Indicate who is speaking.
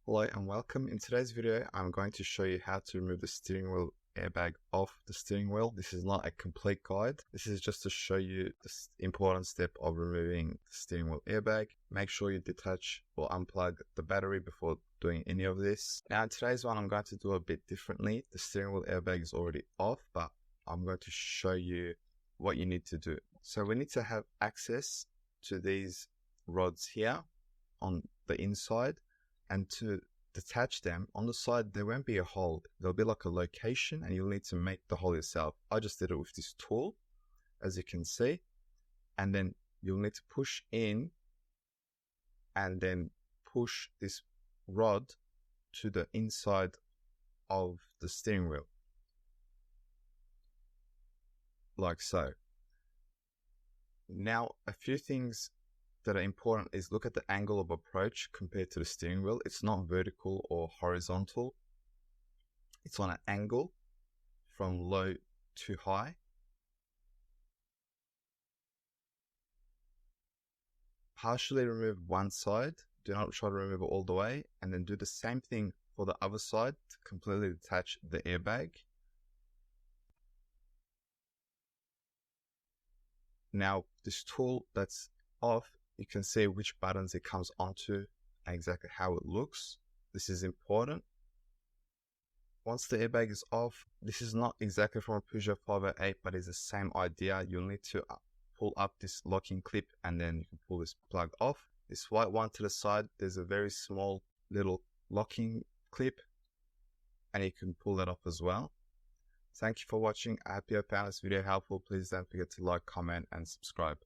Speaker 1: Hello and welcome. In today's video, I'm going to show you how to remove the steering wheel airbag off the steering wheel. This is not a complete guide. This is just to show you the important step of removing the steering wheel airbag. Make sure you detach or unplug the battery before doing any of this. Now in today's one, I'm going to do a bit differently. The steering wheel airbag is already off, but I'm going to show you what you need to do. So we need to have access to these rods here on the inside. And to detach them, on the side, there won't be a hole. There'll be like a location and you'll need to make the hole yourself. I just did it with this tool, as you can see. And then you'll need to push in and then push this rod to the inside of the steering wheel. Like so. Now, a few things that are important is look at the angle of approach compared to the steering wheel. It's not vertical or horizontal. It's on an angle from low to high. Partially remove one side. Do not try to remove it all the way. And then do the same thing for the other side to completely detach the airbag. Now, this tool that's off, you can see which buttons it comes onto and exactly how it looks. This is important. Once the airbag is off, this is not exactly from a Peugeot 508, but it's the same idea. You'll need to pull up this locking clip and then you can pull this plug off. This white one to the side, there's a very small little locking clip and you can pull that off as well. Thank you for watching. I hope you have found this video helpful. Please don't forget to like, comment and subscribe.